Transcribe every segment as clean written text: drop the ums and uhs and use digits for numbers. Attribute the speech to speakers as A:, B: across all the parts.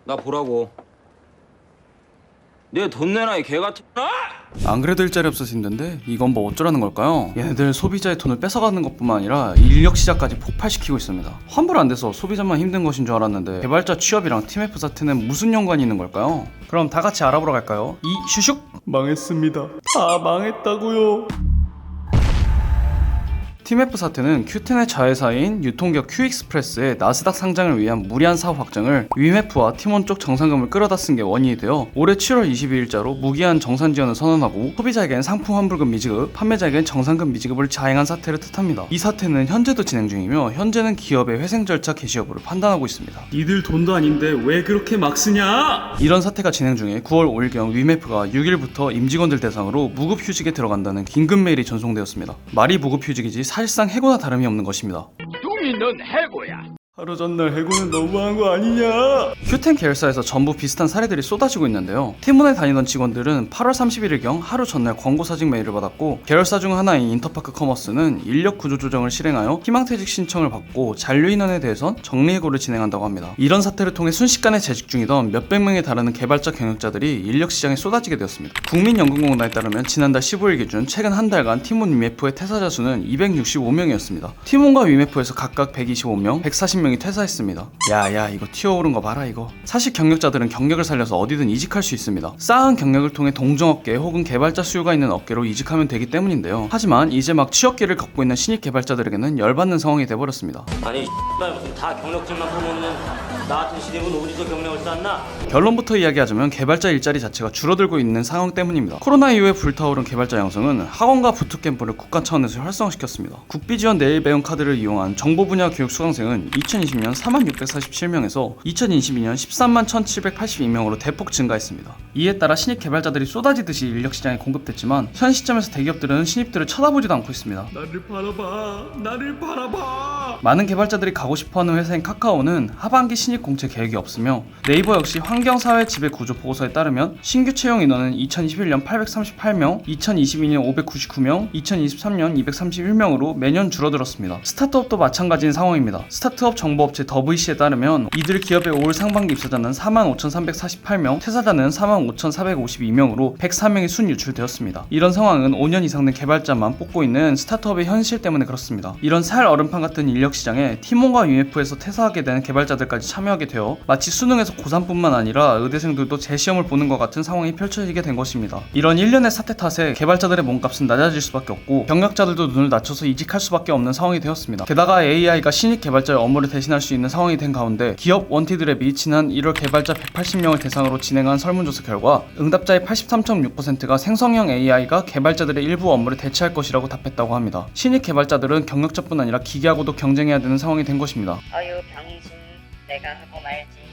A: 나 보라고. 내 돈 내놔 이 개같은 아!
B: 안 그래도 일자리 없어서 힘든데 이건 뭐 어쩌라는 걸까요? 얘네들 소비자의 돈을 뺏어가는 것뿐만 아니라 인력 시장까지 폭발시키고 있습니다. 환불 안 돼서 소비자만 힘든 것인 줄 알았는데 개발자 취업이랑 팀F 사태는 무슨 연관이 있는 걸까요? 그럼 다 같이 알아보러 갈까요? 이 슈슉 망했습니다. 다 망했다고요. 팀F 사태는 Q10의 자회사인 유통기업 Q익스프레스의 나스닥 상장을 위한 무리한 사업 확장을 위메프와 팀원 쪽 정산금을 끌어다 쓴 게 원인이 되어 올해 7월 22일자로 무기한 정산 지원을 선언하고 소비자에겐 상품 환불금 미지급, 판매자에겐 정산금 미지급을 자행한 사태를 뜻합니다. 이 사태는 현재도 진행 중이며 현재는 기업의 회생 절차 개시 여부를 판단하고 있습니다.
C: 니들 돈도 아닌데 왜 그렇게 막 쓰냐?
B: 이런 사태가 진행 중에 9월 5일경 위메프가 6일부터 임직원들 대상으로 무급휴직에 들어간다는 긴급 메일이 전송되었습니다. 말이 무급휴직이지 사실상 해고나 다름이 없는 것입니다.
D: 뚱이 넌 해고야.
C: 하루 전날 해고는 너무한 거 아니냐?
B: Q10 계열사에서 전부 비슷한 사례들이 쏟아지고 있는데요. 팀원에 다니던 직원들은 8월 31일경 하루 전날 권고 사직 메일을 받았고, 계열사 중 하나인 인터파크 커머스는 인력 구조 조정을 실행하여 희망퇴직 신청을 받고 잔류 인원에 대해선 정리해고를 진행한다고 합니다. 이런 사태를 통해 순식간에 재직 중이던 몇백 명에 달하는 개발자 경력자들이 인력 시장에 쏟아지게 되었습니다. 국민연금공단에 따르면 지난달 15일 기준 최근 한 달간 팀원 위메프의 퇴사자 수는 265명이었습니다. 팀원과 위메프에서 각각 125명, 140명이 퇴사했습니다. 야야 이거 튀어오른 거 봐라 이거. 사실 경력자들은 경력을 살려서 어디든 이직할 수 있습니다. 쌓은 경력을 통해 동종업계 혹은 개발자 수요가 있는 업계로 이직하면 되기 때문인데요. 하지만 이제 막 취업기를 갖고 있는 신입 개발자들에게는 열받는 상황이 돼버렸습니다.
E: 아니 무슨 다 경력직만 퍼먹는 나 같은 신입은 어디서 경력을 쌓나?
B: 결론부터 이야기하자면 개발자 일자리 자체가 줄어들고 있는 상황 때문입니다. 코로나 이후에 불타오른 개발자 양성은 학원과 부트캠프를 국가 차원에서 활성화시켰습니다. 국비지원 내일 배움 카드를 이용한 정보 분야 교육 수강생은 2020년 46,47명에서 2022년 13만 1,782명으로 대폭 증가했습니다. 이에 따라 신입 개발자들이 쏟아지듯이 인력 시장에 공급됐지만 현 시점에서 대기업들은 신입들을 쳐다보지도 않고 있습니다.
C: 나를 바라봐, 나를 바라봐.
B: 많은 개발자들이 가고 싶어하는 회사인 카카오는 하반기 신입 공채 계획이 없으며, 네이버 역시 환경사회 지배 구조 보고서에 따르면 신규 채용 인원은 2021년 838명, 2022년 599명, 2023년 231명으로 매년 줄어들었습니다. 스타트업도 마찬가지인 상황입니다. 스타트업 정보업체 더브이시에 따르면 이들 기업의 올 상반기 입사자는 45,348명, 퇴사자는 45,452명으로 104명이 순 유출되었습니다. 이런 상황은 5년 이상 된 개발자만 뽑고 있는 스타트업의 현실 때문에 그렇습니다. 이런 살 얼음판 같은 인력 시장에 팀원과 UF에서 퇴사하게 된 개발자들까지 참여하게 되어 마치 수능에서 고3뿐만 아니라 의대생들도 재시험을 보는 것 같은 상황이 펼쳐지게 된 것입니다. 이런 일련의 사태 탓에 개발자들의 몸값은 낮아질 수밖에 없고 경력자들도 눈을 낮춰서 이직할 수밖에 없는 상황이 되었습니다. 게다가 AI가 신입 개발자의 업무를 대신할 수 있는 상황이 된 가운데 기업 원티드랩이 지난 1월 개발자 180명을 대상으로 진행한 설문조사 결과 응답자의 83.6%가 생성형 AI가 개발자들의 일부 업무를 대체할 것이라고 답했다고 합니다. 신입 개발자들은 경력자뿐 아니라 기계하고도 경쟁해야 되는 상황이 된 것입니다.
F: 어유 병신 내가 하고 말지.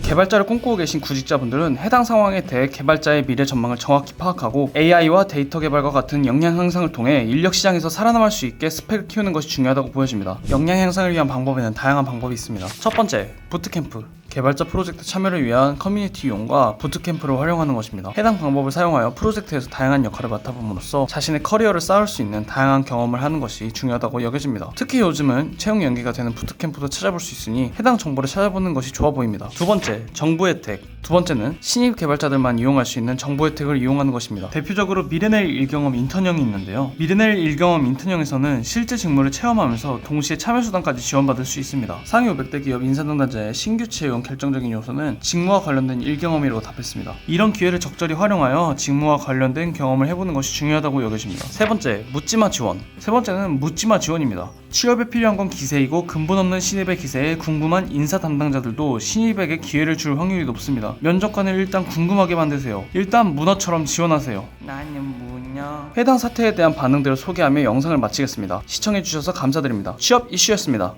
B: 개발자를 꿈꾸고 계신 구직자분들은 해당 상황에 대해 개발자의 미래 전망을 정확히 파악하고 AI와 데이터 개발과 같은 역량 향상을 통해 인력 시장에서 살아남을 수 있게 스펙을 키우는 것이 중요하다고 보여집니다. 역량 향상을 위한 방법에는 다양한 방법이 있습니다. 첫 번째, 부트캠프. 개발자 프로젝트 참여를 위한 커뮤니티 이용과 부트캠프를 활용하는 것입니다. 해당 방법을 사용하여 프로젝트에서 다양한 역할을 맡아봄으로써 자신의 커리어를 쌓을 수 있는 다양한 경험을 하는 것이 중요하다고 여겨집니다. 특히 요즘은 채용 연계가 되는 부트캠프도 찾아볼 수 있으니 해당 정보를 찾아보는 것이 좋아 보입니다. 두 번째, 정부 혜택. 두 번째는 신입 개발자들만 이용할 수 있는 정보 혜택을 이용하는 것입니다. 대표적으로 미래낼 일경험 인턴형이 있는데요. 미래낼 일경험 인턴형에서는 실제 직무를 체험하면서 동시에 참여수당까지 지원받을 수 있습니다. 상위 500대 기업 인사동단자의 신규 채용 결정적인 요소는 직무와 관련된 일경험이라고 답했습니다. 이런 기회를 적절히 활용하여 직무와 관련된 경험을 해보는 것이 중요하다고 여겨집니다. 세 번째, 묻지마 지원. 세 번째는 묻지마 지원입니다. 취업에 필요한 건 기세이고 근본 없는 신입의 기세에 궁금한 인사 담당자들도 신입에게 기회를 줄 확률이 높습니다. 면접관을 일단 궁금하게 만드세요. 일단 문어처럼 지원하세요. 나는 뭐냐? 해당 사태에 대한 반응들을 소개하며 영상을 마치겠습니다. 시청해주셔서 감사드립니다. 취업 이슈였습니다.